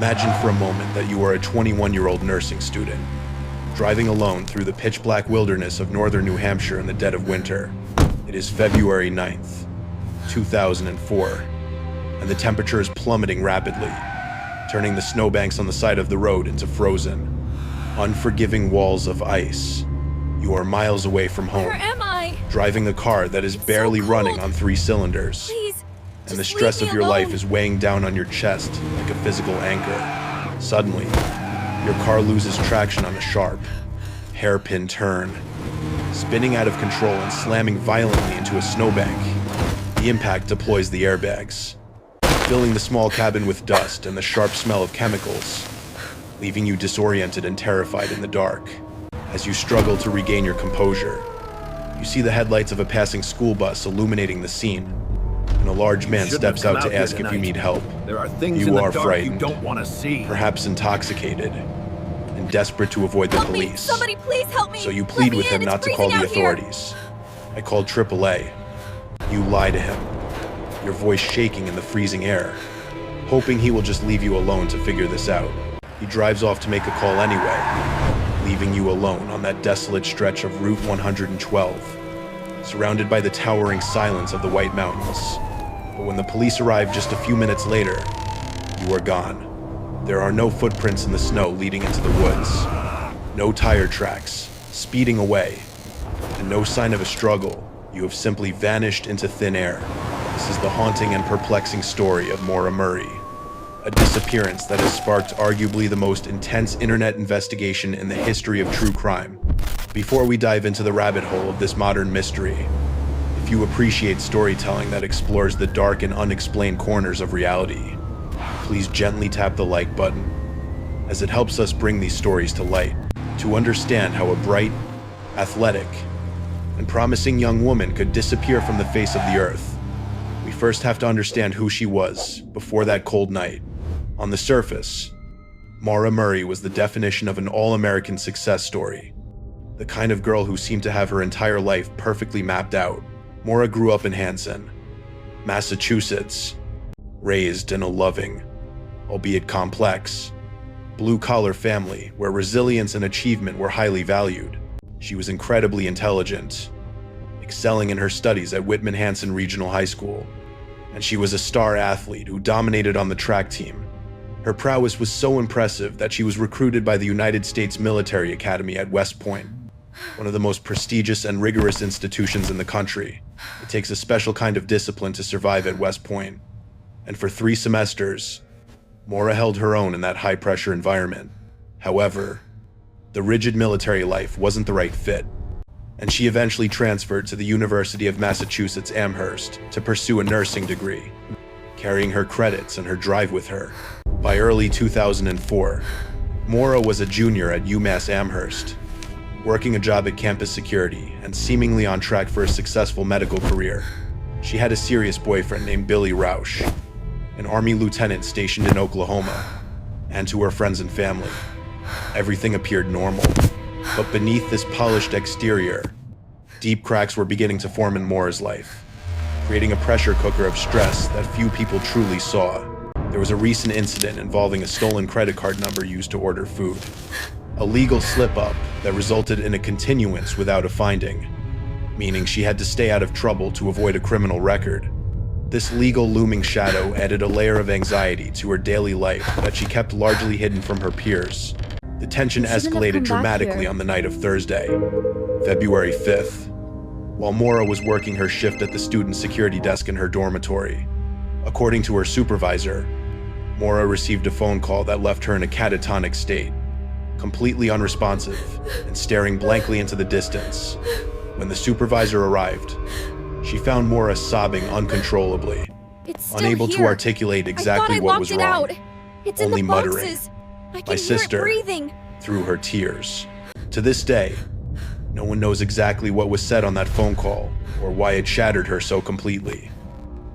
Imagine for a moment that you are a 21-year-old nursing student, driving alone through the pitch-black wilderness of northern New Hampshire in the dead of winter. It is February 9th, 2004, and the temperature is plummeting rapidly, turning the snowbanks on the side of the road into frozen, unforgiving walls of ice. You are miles away from home. Where am I? Driving a car that is barely running on 3 cylinders. Please, And the stress of your life is weighing down on your chest like a physical anchor. Suddenly, your car loses traction on a sharp, hairpin turn, spinning out of control and slamming violently into a snowbank. The impact deploys the airbags, filling the small cabin with dust and the sharp smell of chemicals, leaving you disoriented and terrified in the dark. As you struggle to regain your composure, you see the headlights of a passing school bus illuminating the scene, and a large man steps out to ask if you need help. There are things You in the are dark frightened, you don't want to see. perhaps intoxicated, and desperate to avoid the Help me! police. Somebody please help me! So you plead with him not to call the authorities. I called AAA. You lie to him, your voice shaking in the freezing air, hoping he will just leave you alone to figure this out. He drives off to make a call anyway, leaving you alone on that desolate stretch of Route 112, surrounded by the towering silence of the White Mountains. But when the police arrive just a few minutes later, you are gone. There are no footprints in the snow leading into the woods, no tire tracks, speeding away, and no sign of a struggle. You have simply vanished into thin air. This is the haunting and perplexing story of Maura Murray, a disappearance that has sparked arguably the most intense internet investigation in the history of true crime. Before we dive into the rabbit hole of this modern mystery, if you appreciate storytelling that explores the dark and unexplained corners of reality, please gently tap the like button, as it helps us bring these stories to light. To understand how a bright, athletic, and promising young woman could disappear from the face of the earth, we first have to understand who she was before that cold night. On the surface, Maura Murray was the definition of an all-American success story, the kind of girl who seemed to have her entire life perfectly mapped out. Maura grew up in Hampshire, Massachusetts, raised in a loving, albeit complex, blue-collar family where resilience and achievement were highly valued. She was incredibly intelligent, excelling in her studies at Whitman-Hanson Regional High School, and she was a star athlete who dominated on the track team. Her prowess was so impressive that she was recruited by the United States Military Academy at West Point, one of the most prestigious and rigorous institutions in the country. It takes a special kind of discipline to survive at West Point, and for 3 semesters, Maura held her own in that high-pressure environment. However, the rigid military life wasn't the right fit, and she eventually transferred to the University of Massachusetts Amherst to pursue a nursing degree, carrying her credits and her drive with her. By early 2004, Maura was a junior at UMass Amherst, working a job at campus security and seemingly on track for a successful medical career. She had a serious boyfriend named Billy Rausch, an Army lieutenant stationed in Oklahoma, and to her friends and family, everything appeared normal. But beneath this polished exterior, deep cracks were beginning to form in Maura's life, creating a pressure cooker of stress that few people truly saw. There was a recent incident involving a stolen credit card number used to order food, a legal slip-up that resulted in a continuance without a finding, meaning she had to stay out of trouble to avoid a criminal record. This legal looming shadow added a layer of anxiety to her daily life that she kept largely hidden from her peers. The tension escalated dramatically on the night of Thursday, February 5th, while Maura was working her shift at the student security desk in her dormitory. According to her supervisor, Maura received a phone call that left her in a catatonic state, completely unresponsive and staring blankly into the distance. When the supervisor arrived, she found Maura sobbing uncontrollably, unable to articulate exactly what was wrong, only muttering, "My sister," through her tears. To this day, no one knows exactly what was said on that phone call or why it shattered her so completely,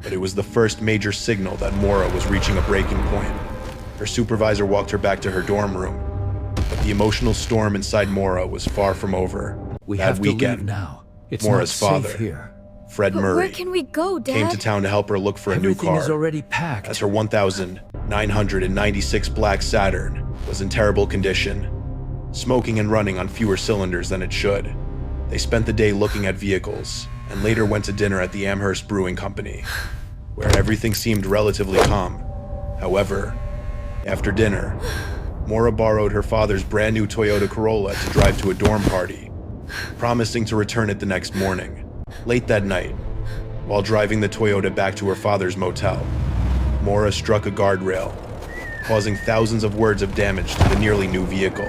but it was the first major signal that Maura was reaching a breaking point. Her supervisor walked her back to her dorm room, but the emotional storm inside Maura was far from over. We That have to weekend, leave now. It's Maura's not father, safe here. Fred But Murray, where can we go, Dad? came to town to help her look for a new Everything is car, already packed. as her $1,000 996 black Saturn was in terrible condition, smoking and running on fewer cylinders than it should. They spent the day looking at vehicles and later went to dinner at the Amherst Brewing Company, where everything seemed relatively calm. However, after dinner, Maura borrowed her father's brand new Toyota Corolla to drive to a dorm party, promising to return it the next morning. Late that night, while driving the Toyota back to her father's motel, Maura struck a guardrail, causing thousands of words of damage to the nearly new vehicle.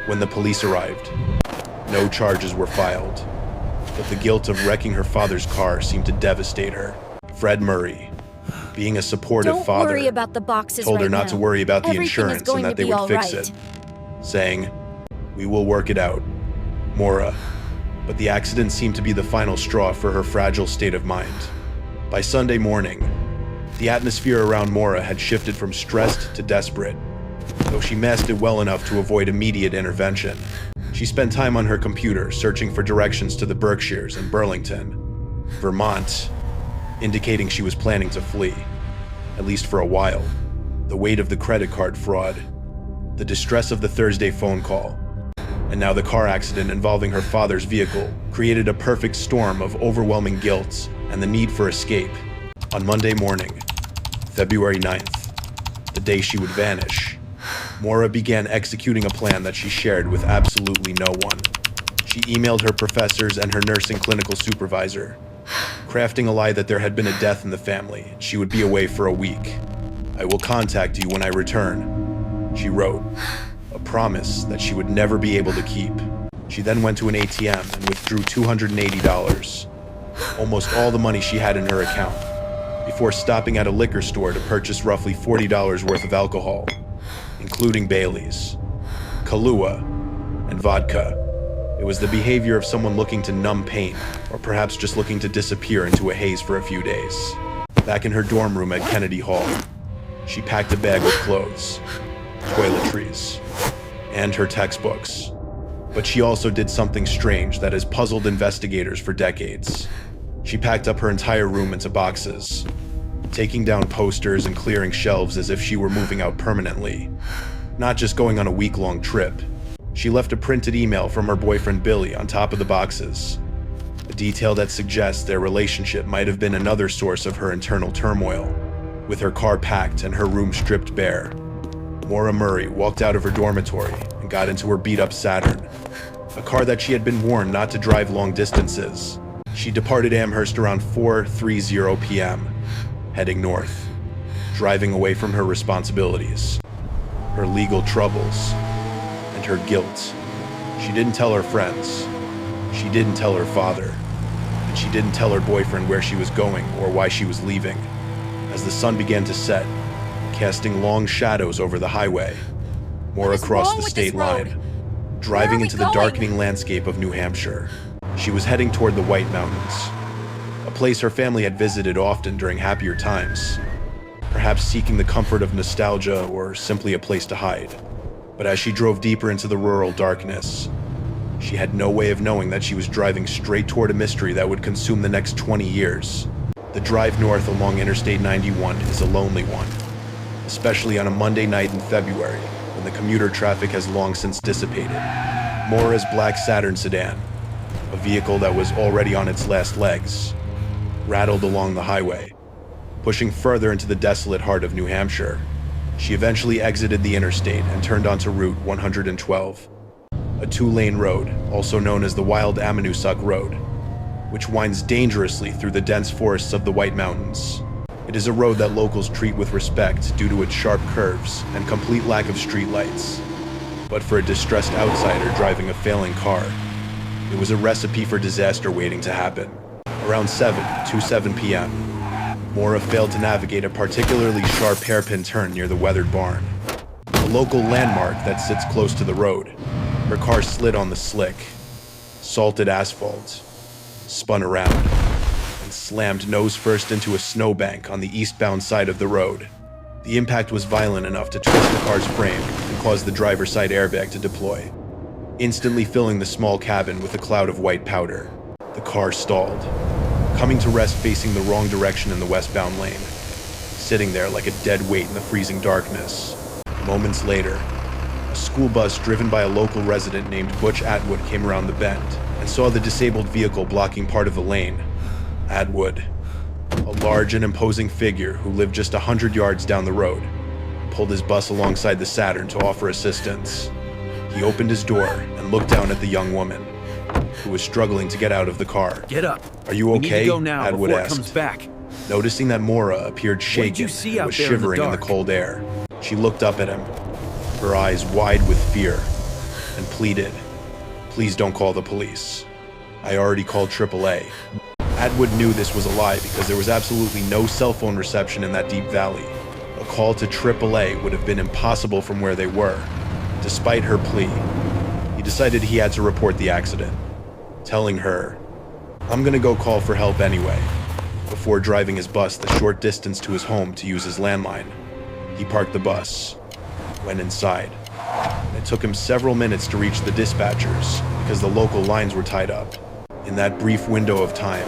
When the police arrived, no charges were filed, but the guilt of wrecking her father's car seemed to devastate her. Fred Murray, being a supportive father, worry about the boxes told her right not now. to worry about the Everything is insurance going and that to they be would all fix right. it, saying, "We will work it out, Maura." But the accident seemed to be the final straw for her fragile state of mind. By Sunday morning, the atmosphere around Maura had shifted from stressed to desperate. Though she masked it well enough to avoid immediate intervention, she spent time on her computer searching for directions to the Berkshires and Burlington, Vermont, indicating she was planning to flee, at least for a while. The weight of the credit card fraud, the distress of the Thursday phone call, and now the car accident involving her father's vehicle created a perfect storm of overwhelming guilt and the need for escape. On Monday morning, February 9th, the day she would vanish, Maura began executing a plan that she shared with absolutely no one. She emailed her professors and her nursing clinical supervisor, crafting a lie that there had been a death in the family and she would be away for a week. "I will contact you when I return," she wrote, a promise that she would never be able to keep. She then went to an ATM and withdrew $280, almost all the money she had in her account, before stopping at a liquor store to purchase roughly $40 worth of alcohol, including Bailey's, Kahlua, and vodka. It was the behavior of someone looking to numb pain, or perhaps just looking to disappear into a haze for a few days. Back in her dorm room at Kennedy Hall, she packed a bag with clothes, toiletries, and her textbooks. But she also did something strange that has puzzled investigators for decades. She packed up her entire room into boxes, taking down posters and clearing shelves as if she were moving out permanently, not just going on a week-long trip. She left a printed email from her boyfriend Billy on top of the boxes, a detail that suggests their relationship might have been another source of her internal turmoil. With her car packed and her room stripped bare, Maura Murray walked out of her dormitory and got into her beat-up Saturn, a car that she had been warned not to drive long distances. She departed Amherst around 4:30 p.m., heading north, driving away from her responsibilities, her legal troubles, and her guilt. She didn't tell her friends, she didn't tell her father, and she didn't tell her boyfriend where she was going or why she was leaving. As the sun began to set, casting long shadows over the highway, Maura crossed the state line, driving into the darkening landscape of New Hampshire. She was heading toward the White Mountains, a place her family had visited often during happier times, perhaps seeking the comfort of nostalgia or simply a place to hide. But as she drove deeper into the rural darkness, she had no way of knowing that she was driving straight toward a mystery that would consume the next 20 years. The drive north along Interstate 91 is a lonely one, especially on a Monday night in February when the commuter traffic has long since dissipated. Maura's black Saturn sedan, a vehicle that was already on its last legs, rattled along the highway, pushing further into the desolate heart of New Hampshire. She eventually exited the interstate and turned onto Route 112, a two-lane road, also known as the Wild Amanusuck Road, which winds dangerously through the dense forests of the White Mountains. It is a road that locals treat with respect due to its sharp curves and complete lack of streetlights. But for a distressed outsider driving a failing car, it was a recipe for disaster waiting to happen. Around 7 p.m., Maura failed to navigate a particularly sharp hairpin turn near the weathered barn, a local landmark that sits close to the road. Her car slid on the slick, salted asphalt, spun around, and slammed nose first into a snowbank on the eastbound side of the road. The impact was violent enough to twist the car's frame and cause the driver's side airbag to deploy, instantly filling the small cabin with a cloud of white powder. The car stalled, coming to rest facing the wrong direction in the westbound lane. sitting there like a dead weight in the freezing darkness. Moments later, a school bus driven by a local resident named Butch Atwood came around the bend and saw the disabled vehicle blocking part of the lane. Atwood, a large and imposing figure who lived just 100 yards down the road, pulled his bus alongside the Saturn to offer assistance. He opened his door and looked down at the young woman, who was struggling to get out of the car. Get up. "Are you okay?" We need to go now Atwood before it asked. comes back. Noticing that Maura appeared shaken and was shivering in the cold air, she looked up at him, her eyes wide with fear, and pleaded, "Please don't call the police. I already called AAA." Atwood knew this was a lie because there was absolutely no cell phone reception in that deep valley. A call to AAA would have been impossible from where they were. Despite her plea, he decided he had to report the accident, telling her, "I'm gonna go call for help anyway," before driving his bus the short distance to his home to use his landline. He parked the bus, went inside. It took him several minutes to reach the dispatchers because the local lines were tied up. In that brief window of time,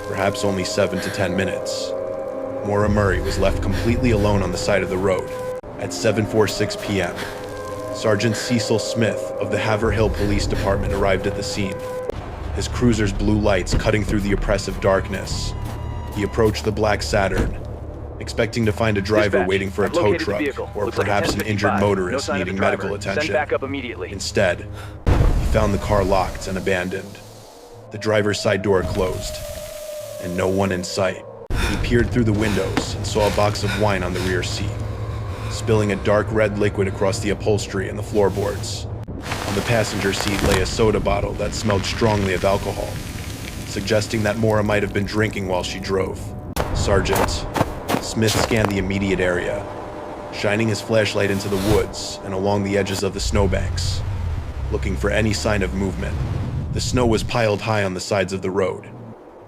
perhaps only 7 to 10 minutes, Maura Murray was left completely alone on the side of the road. At 7:46 p.m., Sergeant Cecil Smith of the Haverhill Police Department arrived at the scene, his cruiser's blue lights cutting through the oppressive darkness. He approached the black Saturn, expecting to find a driver Dispatch, waiting for a I've tow located the truck vehicle. or Looks like a perhaps an injured 1055. motorist No sign of needing the driver. medical attention. Send backup immediately. Instead, he found the car locked and abandoned, the driver's side door closed, and no one in sight. He peered through the windows and saw a box of wine on the rear seat, spilling a dark red liquid across the upholstery and the floorboards. On the passenger seat lay a soda bottle that smelled strongly of alcohol, suggesting that Maura might have been drinking while she drove. Sergeant Smith scanned the immediate area, shining his flashlight into the woods and along the edges of the snowbanks, looking for any sign of movement. The snow was piled high on the sides of the road,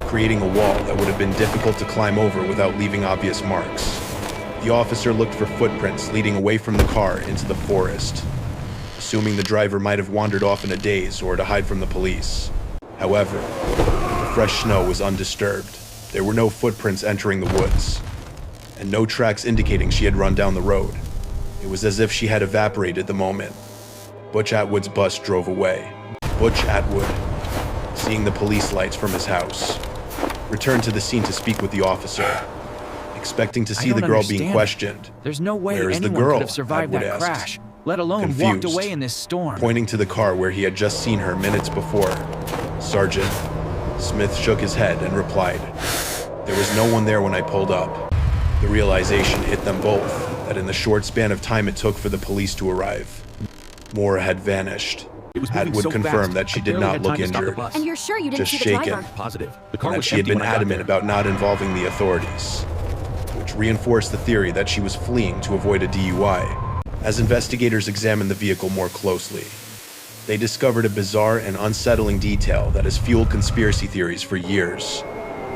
creating a wall that would have been difficult to climb over without leaving obvious marks. The officer looked for footprints leading away from the car into the forest, assuming the driver might have wandered off in a daze or to hide from the police. However, the fresh snow was undisturbed. There were no footprints entering the woods, and no tracks indicating she had run down the road. It was as if she had evaporated the moment Butch Atwood's bus drove away. Butch Atwood, seeing the police lights from his house, returned to the scene to speak with the officer, expecting to see the girl being questioned. There's no way "Where is the anyone girl?" could have survived Atwood that asked, crash, let alone walked confused, away in this storm. pointing to the car where he had just seen her minutes before. Sergeant Smith shook his head and replied, "There was no one there when I pulled up." The realization hit them both that in the short span of time it took for the police to arrive, Maura had vanished. Atwood confirmed that she did not look injured, And you're sure you didn't just see the shaken, driver? Positive. The and car that was she had empty been when I got adamant there. about not involving the authorities, which reinforced the theory that she was fleeing to avoid a DUI. As investigators examined the vehicle more closely, they discovered a bizarre and unsettling detail that has fueled conspiracy theories for years.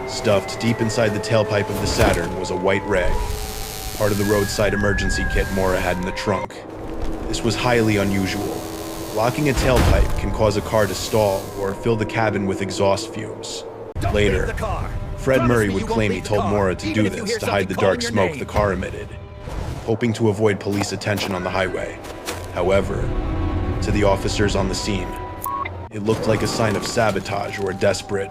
Stuffed deep inside the tailpipe of the Saturn was a white rag, part of the roadside emergency kit Maura had in the trunk. This was highly unusual. Locking a tailpipe can cause a car to stall or fill the cabin with exhaust fumes. Later, Fred Murray would claim he told Maura to do this to hide the dark smoke the car emitted, hoping to avoid police attention on the highway. However, to the officers on the scene, it looked like a sign of sabotage or a desperate,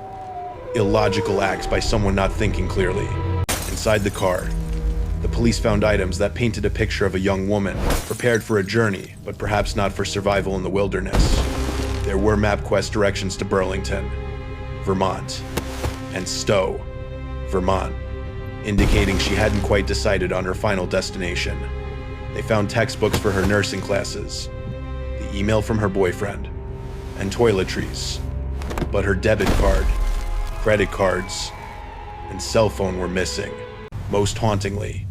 illogical act by someone not thinking clearly. Inside the car, the police found items that painted a picture of a young woman prepared for a journey, but perhaps not for survival in the wilderness. There were MapQuest directions to Burlington, Vermont, and Stowe, Vermont, indicating she hadn't quite decided on her final destination. They found textbooks for her nursing classes, the email from her boyfriend, and toiletries, but her debit card, credit cards, and cell phone were missing. Most hauntingly,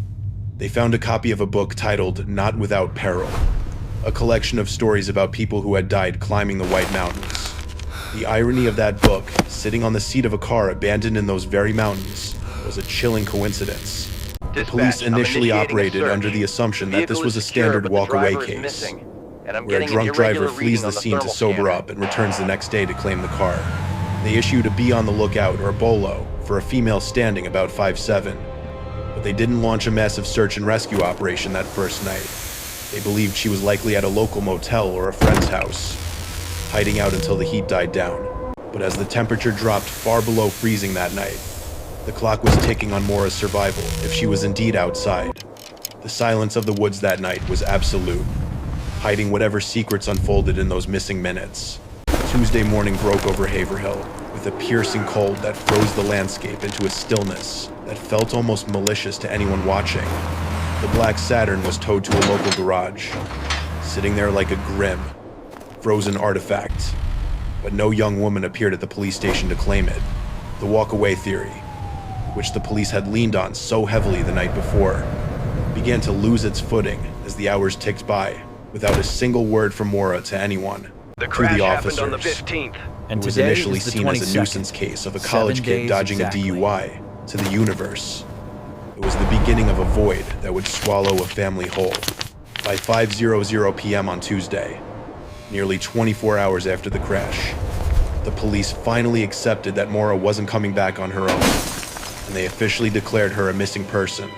they found a copy of a book titled Not Without Peril, a collection of stories about people who had died climbing the White Mountains. The irony of that book, sitting on the seat of a car abandoned in those very mountains, was a chilling coincidence. The police initially operated under the assumption that this was a standard walk-away case, where a drunk driver flees the scene to sober up and returns the next day to claim the car. They issued a be on the lookout or BOLO for a female standing about 5'7", but They didn't launch a massive search and rescue operation that first night. They believed she was likely at a local motel or a friend's house, hiding out until the heat died down. But as the temperature dropped far below freezing that night, the clock was ticking on Maura's survival if she was indeed outside. The silence of the woods that night was absolute, hiding whatever secrets unfolded in those missing minutes. Tuesday morning broke over Haverhill with a piercing cold that froze the landscape into a stillness that felt almost malicious to anyone watching. The black Saturn was towed to a local garage, sitting there like a grim, frozen artifact. But no young woman appeared at the police station to claim it. The walk-away theory, which the police had leaned on so heavily the night before, began to lose its footing as the hours ticked by, without a single word from Maura to anyone. The crash the happened officers, on the 15th. And it was initially seen as a nuisance case of a college kid dodging a DUI, to the universe. It was the beginning of a void that would swallow a family whole. By 5:00 p.m. on Tuesday, nearly 24 hours after the crash, the police finally accepted that Maura wasn't coming back on her own, and they officially declared her a missing person.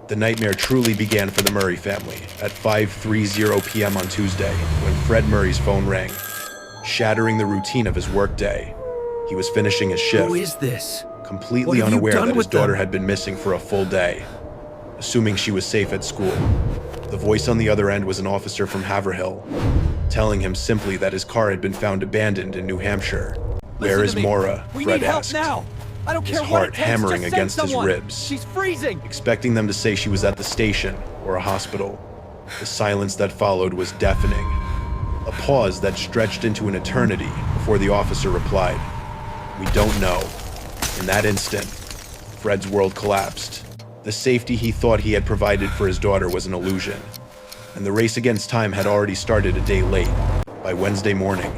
The nightmare truly began for the Murray family at 5:30 p.m. on Tuesday when Fred Murray's phone rang, shattering the routine of his workday. He was finishing his shift. Who is this? Completely unaware that his daughter had been missing for a full day, assuming she was safe at school. The voice on the other end was an officer from Haverhill, telling him simply that his car had been found abandoned in New Hampshire. "Where is Maura?" Fred asked, his heart hammering against his ribs. She's freezing! Expecting them to say she was at the station or a hospital. The silence that followed was deafening, a pause that stretched into an eternity before the officer replied, "We don't know." In that instant, Fred's world collapsed. The safety he thought he had provided for his daughter was an illusion, and the race against time had already started a day late. By Wednesday morning,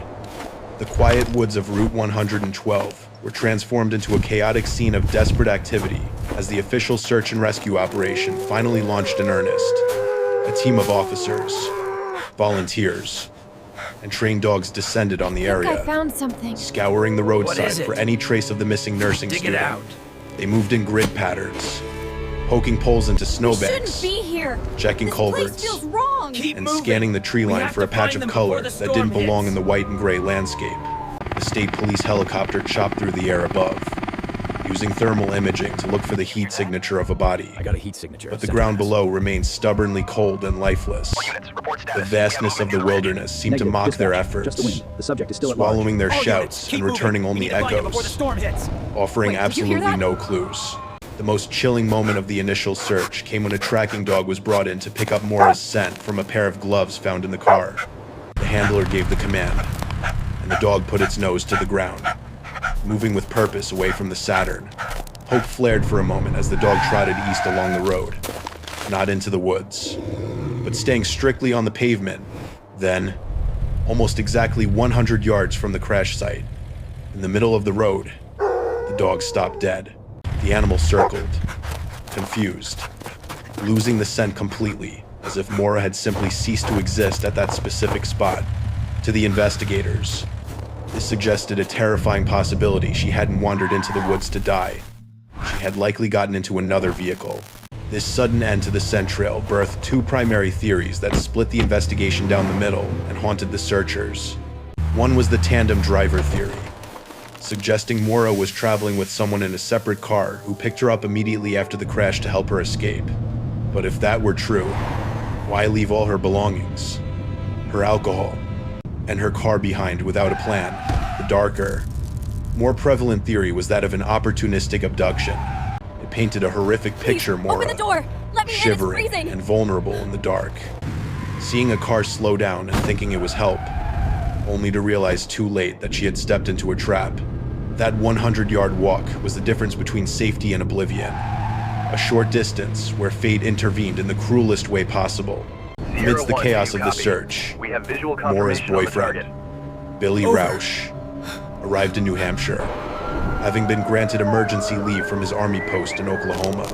the quiet woods of Route 112 were transformed into a chaotic scene of desperate activity as the official search and rescue operation finally launched in earnest. A team of officers, volunteers, and trained dogs descended on the area, I found something. scouring the roadside for any trace of the missing nursing Dig student. it out. They moved in grid patterns, poking poles into We snowbanks, shouldn't be here. checking This culverts, place feels wrong. Keep and moving. scanning the tree We line have for a to patch find of them color before the that didn't storm belong hits. in the white and gray landscape. The state police helicopter chopped through the air above, using thermal imaging to look for the heat signature of a body. I got a heat signature. But the ground below remained stubbornly cold and lifeless. The vastness of the wilderness seemed to mock their efforts, The subject is still at swallowing their All shouts units, keep and returning moving. We only need to find it before the echoes, storm hits. offering Wait, did you hear absolutely that? no clues. The most chilling moment of the initial search came when a tracking dog was brought in to pick up Maura's scent from a pair of gloves found in the car. The handler gave the command, and the dog put its nose to the ground, moving with purpose away from the Saturn. Hope flared for a moment as the dog trotted east along the road, not into the woods, but staying strictly on the pavement. Then, almost exactly 100 yards from the crash site, in the middle of the road, the dog stopped dead. The animal circled, confused, losing the scent completely, as if Maura had simply ceased to exist at that specific spot. To the investigators, this suggested a terrifying possibility she hadn't wandered into the woods to die. She had likely gotten into another vehicle. This sudden end to the scent trail birthed two primary theories that split the investigation down the middle and haunted the searchers. One was the tandem driver theory, suggesting Maura was traveling with someone in a separate car who picked her up immediately after the crash to help her escape. But if that were true, why leave all her belongings, her alcohol, and her car behind without a plan? The darker, more prevalent theory was that of an opportunistic abduction. It painted a horrific picture, Please, Maura, open the door. Let me in. It's shivering freezing. and vulnerable in the dark. Seeing a car slow down and thinking it was help, only to realize too late that she had stepped into a trap. That 100-yard walk was the difference between safety and oblivion. A short distance where fate intervened in the cruelest way possible. Amidst the chaos of the search, We have visual Maura's confirmation on the boyfriend, target. Billy Rausch, arrived in New Hampshire, having been granted emergency leave from his army post in Oklahoma.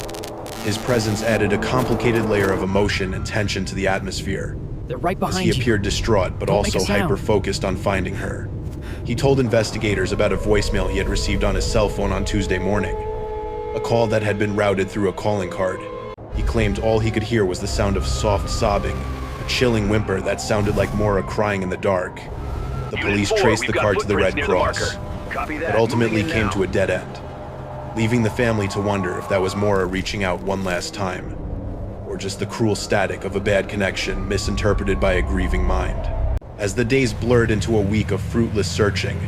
His presence added a complicated layer of emotion and tension to the atmosphere, They're right as behind he you. appeared distraught but Don't make also a sound. hyper-focused on finding her. He told investigators about a voicemail he had received on his cell phone on Tuesday morning, a call that had been routed through a calling card. He claimed all he could hear was the sound of soft sobbing, a chilling whimper that sounded like Maura crying in the dark. The police traced the car to the Red Cross, but ultimately came to a dead end, leaving the family to wonder if that was Maura reaching out one last time, or just the cruel static of a bad connection misinterpreted by a grieving mind. As the days blurred into a week of fruitless searching,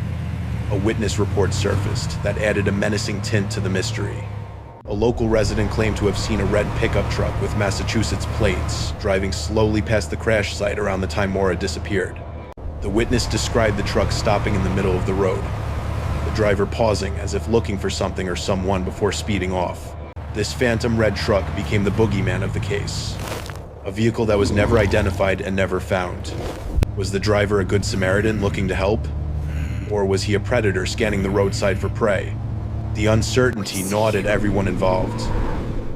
a witness report surfaced that added a menacing tint to the mystery. A local resident claimed to have seen a red pickup truck with Massachusetts plates driving slowly past the crash site around the time Maura disappeared. The witness described the truck stopping in the middle of the road, the driver pausing as if looking for something or someone before speeding off. This phantom red truck became the boogeyman of the case, a vehicle that was never identified and never found. Was the driver a good Samaritan looking to help? Or was he a predator scanning the roadside for prey? The uncertainty gnawed at everyone involved,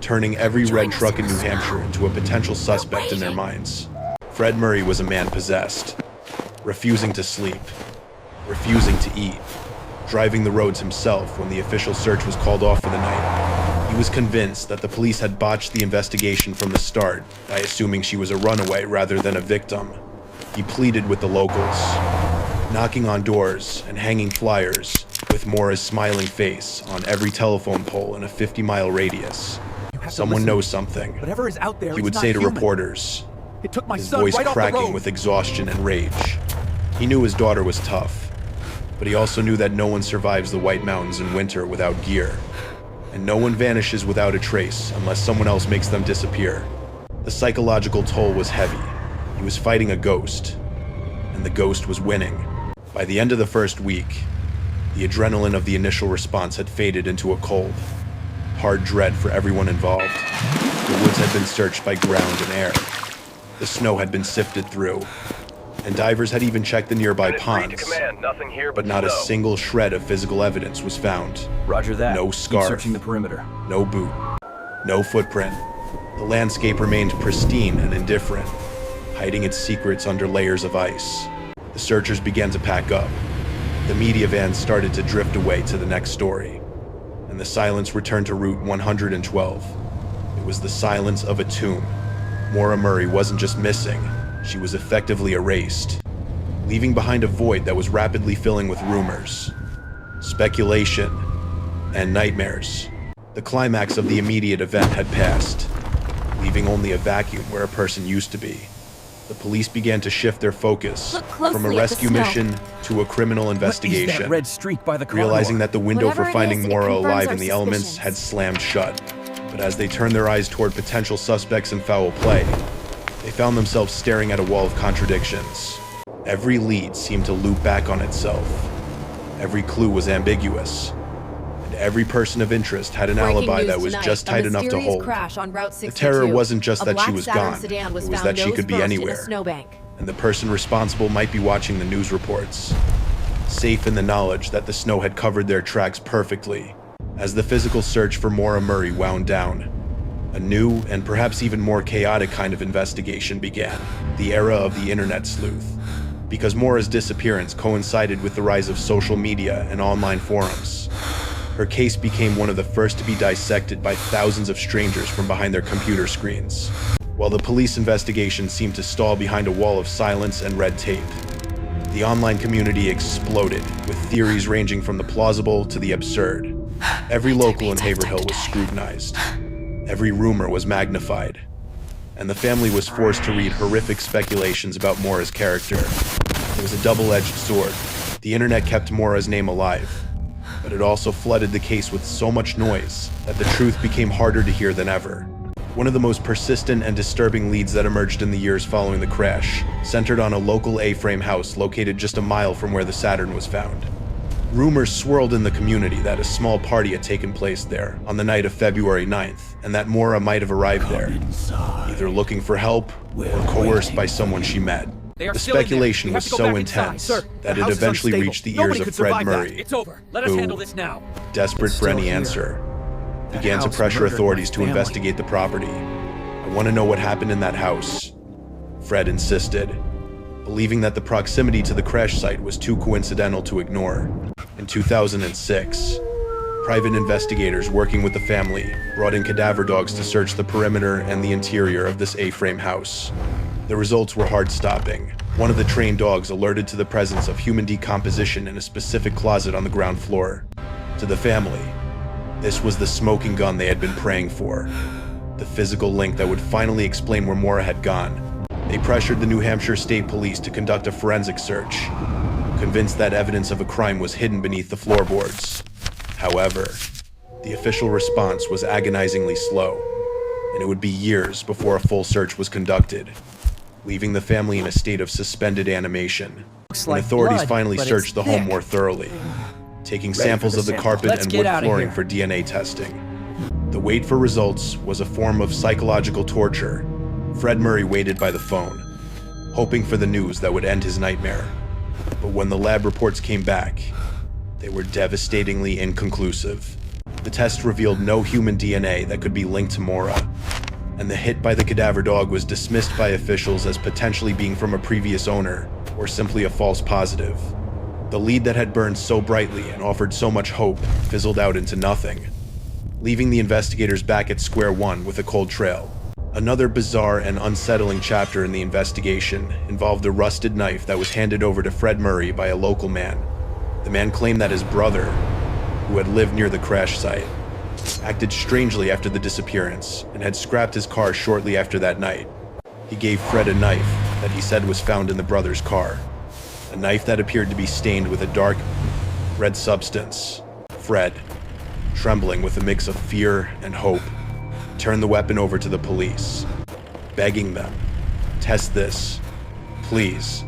turning every red truck in New Hampshire into a potential suspect in their minds. Fred Murray was a man possessed, refusing to sleep, refusing to eat, driving the roads himself when the official search was called off for the night. He was convinced that the police had botched the investigation from the start by assuming she was a runaway rather than a victim. He pleaded with the locals, knocking on doors and hanging flyers with Maura's smiling face on every telephone pole in a 50-mile radius. Someone knows something, whatever is out there, he would say to reporters, it took my his son voice right off the cracking road. with exhaustion and rage. He knew his daughter was tough, but he also knew that no one survives the White Mountains in winter without gear, and no one vanishes without a trace unless someone else makes them disappear. The psychological toll was heavy. He was fighting a ghost, and the ghost was winning. By the end of the first week, the adrenaline of the initial response had faded into a cold, hard dread for everyone involved. The woods had been searched by ground and air. The snow had been sifted through, and divers had even checked the nearby ponds, but not a single shred of physical evidence was found. Roger that. No Keep scarf, searching the perimeter. no boot, no footprint. The landscape remained pristine and indifferent, hiding its secrets under layers of ice. The searchers began to pack up. The media vans started to drift away to the next story, and the silence returned to Route 112. It was the silence of a tomb. Maura Murray wasn't just missing, she was effectively erased, leaving behind a void that was rapidly filling with rumors, speculation, and nightmares. The climax of the immediate event had passed, leaving only a vacuum where a person used to be. The police began to shift their focus from a rescue mission to a criminal investigation, What is that red streak by the car realizing door? that the window Whatever for it finding is, it Maura confirms alive our in the elements suspicions. had slammed shut. But as they turned their eyes toward potential suspects in foul play, they found themselves staring at a wall of contradictions. Every lead seemed to loop back on itself. Every clue was ambiguous. And every person of interest had an alibi that was just tight enough to hold. The terror wasn't just that she was gone, it was that she could be anywhere. And the person responsible might be watching the news reports, safe in the knowledge that the snow had covered their tracks perfectly. As the physical search for Maura Murray wound down, a new and perhaps even more chaotic kind of investigation began, the era of the internet sleuth. Because Maura's disappearance coincided with the rise of social media and online forums, her case became one of the first to be dissected by thousands of strangers from behind their computer screens. While the police investigation seemed to stall behind a wall of silence and red tape, the online community exploded, with theories ranging from the plausible to the absurd. Every local in Haverhill was scrutinized. Every rumor was magnified. And the family was forced to read horrific speculations about Maura's character. It was a double-edged sword. The internet kept Maura's name alive, but it also flooded the case with so much noise that the truth became harder to hear than ever. One of the most persistent and disturbing leads that emerged in the years following the crash centered on a local A-frame house located just a mile from where the Saturn was found. Rumors swirled in the community that a small party had taken place there on the night of February 9th, and that Maura might have arrived there, either looking for help or coerced by someone she met. The speculation was so intense that it eventually reached the ears of Fred Murray, It's over. Let us who, handle this now. desperate for any answer, began to pressure authorities to investigate the property. "I want to know what happened in that house," Fred insisted, believing that the proximity to the crash site was too coincidental to ignore. In 2006, Private investigators working with the family brought in cadaver dogs to search the perimeter and the interior of this A-frame house. The results were heart-stopping. One of the trained dogs alerted to the presence of human decomposition in a specific closet on the ground floor. To the family, this was the smoking gun they had been praying for. The physical link that would finally explain where Maura had gone. They pressured the New Hampshire State Police to conduct a forensic search, convinced that evidence of a crime was hidden beneath the floorboards. However, the official response was agonizingly slow, and it would be years before a full search was conducted, leaving the family in a state of suspended animation. When authorities finally searched the home more thoroughly, taking samples of the carpet and wood flooring for DNA testing. The wait for results was a form of psychological torture. Fred Murray waited by the phone, hoping for the news that would end his nightmare. But when the lab reports came back, they were devastatingly inconclusive. The test revealed no human DNA that could be linked to Maura, and the hit by the cadaver dog was dismissed by officials as potentially being from a previous owner or simply a false positive. The lead that had burned so brightly and offered so much hope fizzled out into nothing, leaving the investigators back at square one with a cold trail. Another bizarre and unsettling chapter in the investigation involved a rusted knife that was handed over to Fred Murray by a local man. The man claimed that his brother, who had lived near the crash site, acted strangely after the disappearance and had scrapped his car shortly after that night. He gave Fred a knife that he said was found in the brother's car, a knife that appeared to be stained with a dark red substance. Fred, trembling with a mix of fear and hope, turned the weapon over to the police, begging them, "Test this. Please,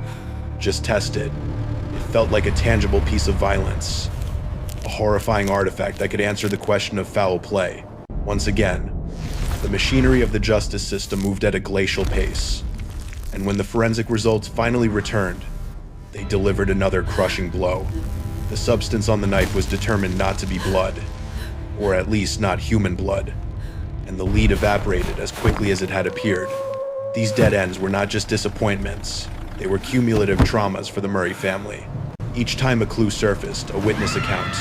just test it." It felt like a tangible piece of violence, a horrifying artifact that could answer the question of foul play. Once again, the machinery of the justice system moved at a glacial pace, and when the forensic results finally returned, they delivered another crushing blow. The substance on the knife was determined not to be blood, or at least not human blood, and the lead evaporated as quickly as it had appeared. These dead ends were not just disappointments, they were cumulative traumas for the Murray family. Each time a clue surfaced, a witness account,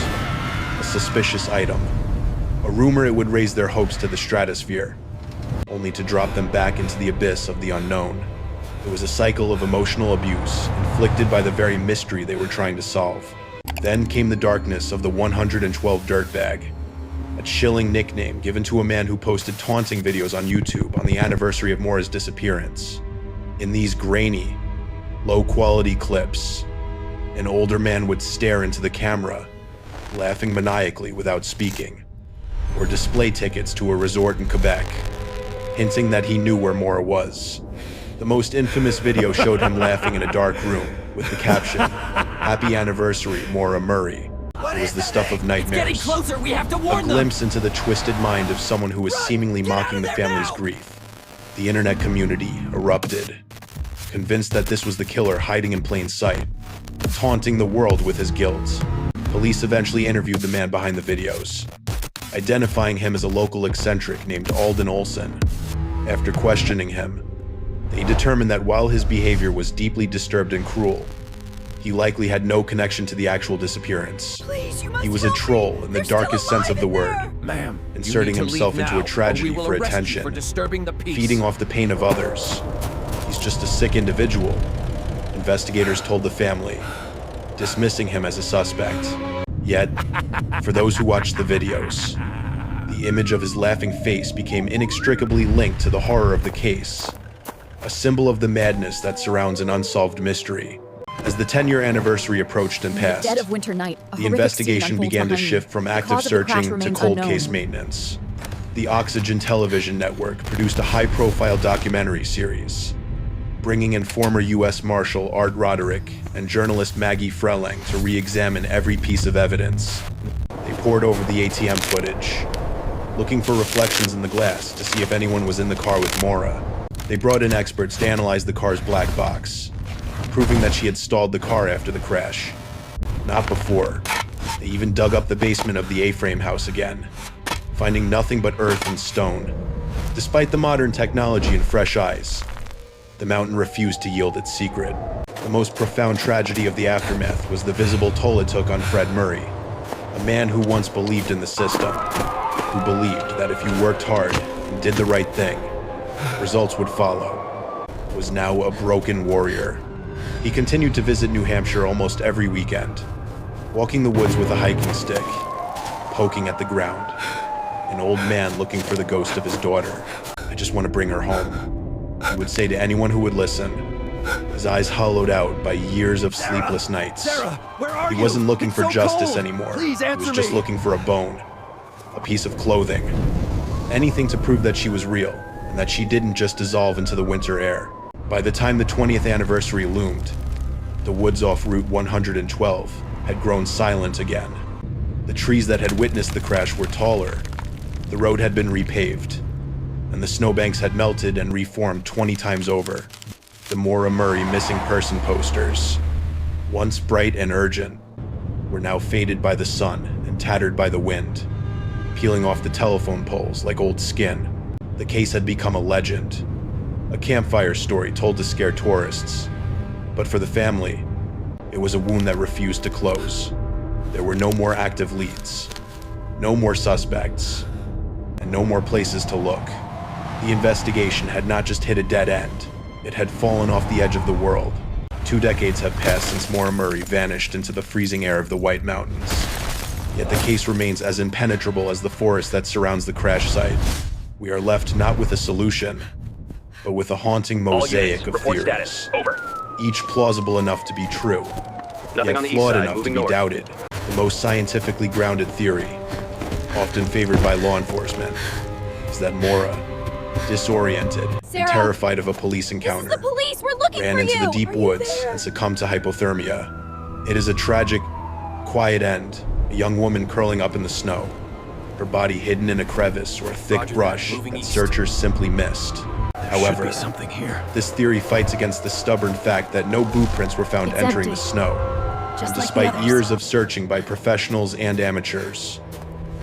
a suspicious item, a rumor, it would raise their hopes to the stratosphere, only to drop them back into the abyss of the unknown. It was a cycle of emotional abuse, inflicted by the very mystery they were trying to solve. Then came the darkness of the 112 Dirtbag, a chilling nickname given to a man who posted taunting videos on YouTube on the anniversary of Maura's disappearance. In these grainy, low-quality clips, an older man would stare into the camera, laughing maniacally without speaking, or display tickets to a resort in Quebec, hinting that he knew where Maura was. The most infamous video showed him laughing in a dark room with the caption, "Happy Anniversary, Maura Murray." It was the stuff of nightmares. It's getting closer. We have to A warn them. glimpse into the twisted mind of someone who was seemingly mocking the family's grief. The internet community erupted, convinced that this was the killer hiding in plain sight, taunting the world with his guilt. Police eventually interviewed the man behind the videos, identifying him as a local eccentric named Alden Olson. After questioning him, they determined that while his behavior was deeply disturbed and cruel, he likely had no connection to the actual disappearance. Please, you must He was a help me. troll in the They're still darkest sense of the alive in word, there. Ma'am, inserting you need to himself leave into now, a tragedy or we will for arrest you attention, for disturbing the peace. feeding off the pain of others. He's just a sick individual, investigators told the family, dismissing him as a suspect. Yet, for those who watched the videos, the image of his laughing face became inextricably linked to the horror of the case, a symbol of the madness that surrounds an unsolved mystery. As the 10-year anniversary approached and passed, Dead of winter night, a the horrific investigation scene unfolds began to behind shift me. from The active cause of the crash searching to remains cold unknown. case maintenance. The Oxygen Television Network produced a high-profile documentary series, bringing in former U.S. Marshal Art Roderick and journalist Maggie Freleng to re-examine every piece of evidence. They pored over the ATM footage, looking for reflections in the glass to see if anyone was in the car with Maura. They brought in experts to analyze the car's black box, proving that she had stalled the car after the crash. Not before. They even dug up the basement of the A-frame house again, finding nothing but earth and stone. Despite the modern technology and fresh eyes, the mountain refused to yield its secret. The most profound tragedy of the aftermath was the visible toll it took on Fred Murray. A man who once believed in the system, who believed that if you worked hard and did the right thing, results would follow, was now a broken warrior. He continued to visit New Hampshire almost every weekend, walking the woods with a hiking stick, poking at the ground. An old man looking for the ghost of his daughter. "I just want to bring her home," he would say to anyone who would listen, his eyes hollowed out by years of sleepless nights. Sarah, where are you? He wasn't looking It's for so justice cold. anymore. Please He answer was just me. looking for a bone, a piece of clothing, anything to prove that she was real and that she didn't just dissolve into the winter air. By the time the 20th anniversary loomed, the woods off Route 112 had grown silent again. The trees that had witnessed the crash were taller, the road had been repaved, and the snowbanks had melted and reformed 20 times over. The Maura Murray missing person posters, once bright and urgent, were now faded by the sun and tattered by the wind, peeling off the telephone poles like old skin. The case had become a legend, a campfire story told to scare tourists. But for the family, it was a wound that refused to close. There were no more active leads, no more suspects, and no more places to look. The investigation had not just hit a dead end, it had fallen off the edge of the world. 2 decades have passed since Maura Murray vanished into the freezing air of the White Mountains. Yet the case remains as impenetrable as the forest that surrounds the crash site. We are left not with a solution, but with a haunting mosaic of report theories. status. Over. Each plausible enough to be true, Nothing yet on the east flawed side, enough to moving be north. doubted. The most scientifically grounded theory, often favored by law enforcement, is that Maura, disoriented Sarah, and terrified of a police This is encounter, the police! We're looking ran for into you! the deep Are you woods there? and succumbed to hypothermia. It is a tragic, quiet end, a young woman curling up in the snow, her body hidden in a crevice or a thick Roger that, brush moving that east. searchers simply missed. However, Should be something here. this theory fights against the stubborn fact that no boot prints were found It's entering empty. the snow. Just And like despite the others. years of searching by professionals and amateurs,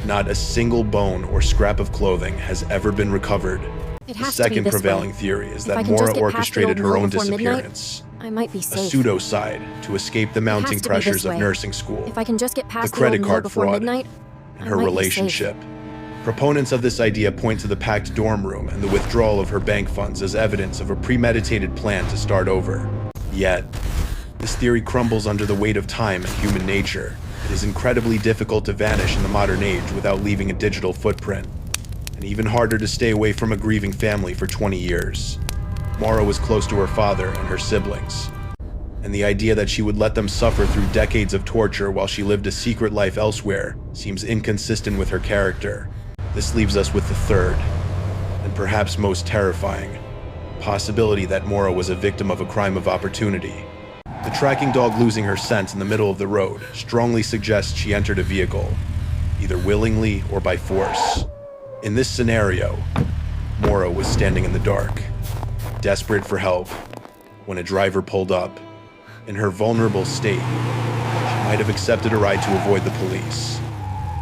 not a single bone or scrap of clothing has ever been recovered. It The has to be second this prevailing way. theory is If I that can just Maura get past the orchestrated old her mill own before midnight, disappearance, I might be a safe. pseudocide to escape the mounting to be pressures this of way. nursing school, If I can just get past the the credit old mill card before fraud, midnight, and I her might be relationship. safe. Proponents of this idea point to the packed dorm room and the withdrawal of her bank funds as evidence of a premeditated plan to start over. Yet, this theory crumbles under the weight of time and human nature. It is incredibly difficult to vanish in the modern age without leaving a digital footprint, and even harder to stay away from a grieving family for 20 years. Maura was close to her father and her siblings, and the idea that she would let them suffer through decades of torture while she lived a secret life elsewhere seems inconsistent with her character. This leaves us with the third, and perhaps most terrifying, possibility that Maura was a victim of a crime of opportunity. The tracking dog losing her scent in the middle of the road strongly suggests she entered a vehicle, either willingly or by force. In this scenario, Maura was standing in the dark, desperate for help, when a driver pulled up. In her vulnerable state, she might have accepted a ride to avoid the police,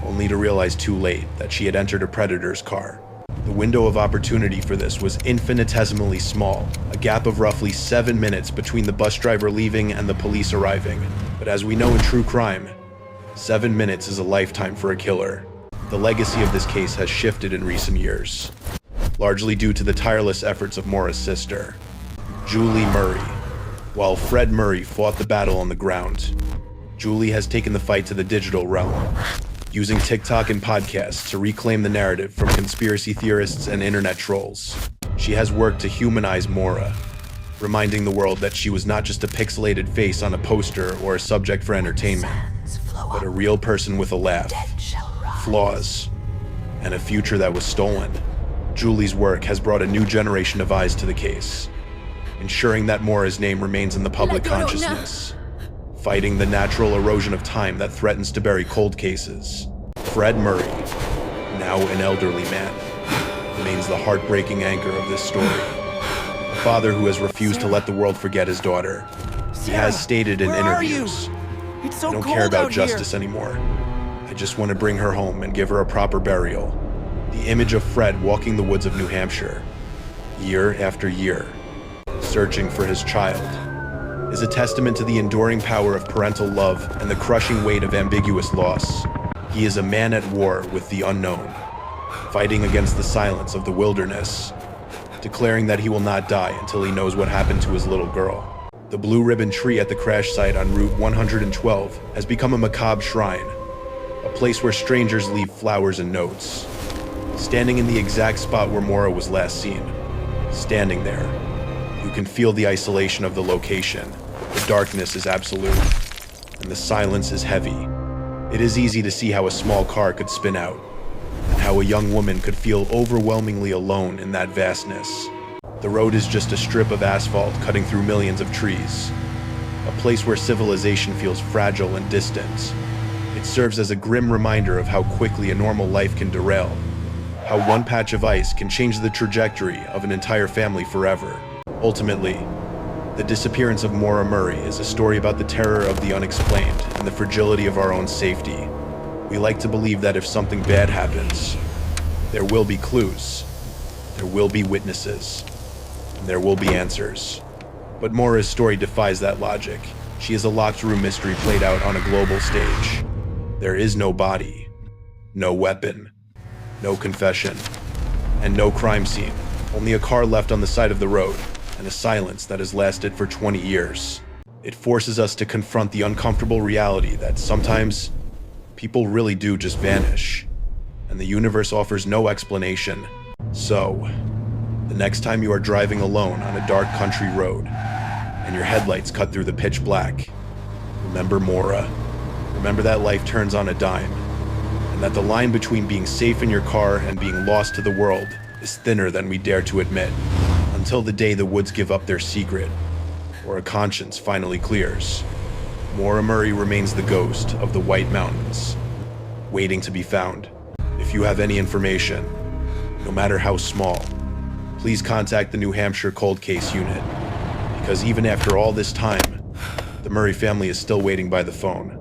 only to realize too late that she had entered a predator's car. The window of opportunity for this was infinitesimally small, a gap of roughly 7 minutes between the bus driver leaving and the police arriving. But as we know in true crime, 7 minutes is a lifetime for a killer. The legacy of this case has shifted in recent years, largely due to the tireless efforts of Maura's sister, Julie Murray. While Fred Murray fought the battle on the ground, Julie has taken the fight to the digital realm, using TikTok and podcasts to reclaim the narrative from conspiracy theorists and internet trolls. She has worked to humanize Maura, reminding the world that she was not just a pixelated face on a poster or a subject for entertainment, but a real person with a laugh, flaws, and a future that was stolen. Julie's work has brought a new generation of eyes to the case, ensuring that Maura's name remains in the public consciousness, fighting the natural erosion of time that threatens to bury cold cases. Fred Murray, now an elderly man, remains the heartbreaking anchor of this story. A father who has refused to let the world forget his daughter. He has stated in where are interviews, It's so "I don't cold care about out here." justice anymore. I just want to bring her home and give her a proper burial." The image of Fred walking the woods of New Hampshire, year after year, searching for his child, is a testament to the enduring power of parental love and the crushing weight of ambiguous loss. He is a man at war with the unknown, fighting against the silence of the wilderness, declaring that he will not die until he knows what happened to his little girl. The blue ribbon tree at the crash site on Route 112 has become a macabre shrine, a place where strangers leave flowers and notes. Standing in the exact spot where Maura was last seen, standing there, you can feel the isolation of the location. The darkness is absolute, and the silence is heavy. It is easy to see how a small car could spin out, and how a young woman could feel overwhelmingly alone in that vastness. The road is just a strip of asphalt cutting through millions of trees, a place where civilization feels fragile and distant. It serves as a grim reminder of how quickly a normal life can derail, how one patch of ice can change the trajectory of an entire family forever. Ultimately, the disappearance of Maura Murray is a story about the terror of the unexplained and the fragility of our own safety. We like to believe that if something bad happens, there will be clues, there will be witnesses, and there will be answers. But Maura's story defies that logic. She is a locked-room mystery played out on a global stage. There is no body, no weapon, no confession, and no crime scene. Only a car left on the side of the road, and a silence that has lasted for 20 years. It forces us to confront the uncomfortable reality that sometimes people really do just vanish, and the universe offers no explanation. So, the next time you are driving alone on a dark country road, and your headlights cut through the pitch black, remember Maura. Remember that life turns on a dime, and that the line between being safe in your car and being lost to the world is thinner than we dare to admit. Until the day the woods give up their secret, or a conscience finally clears, Maura Murray remains the ghost of the White Mountains, waiting to be found. If you have any information, no matter how small, please contact the New Hampshire Cold Case Unit, because even after all this time, the Murray family is still waiting by the phone.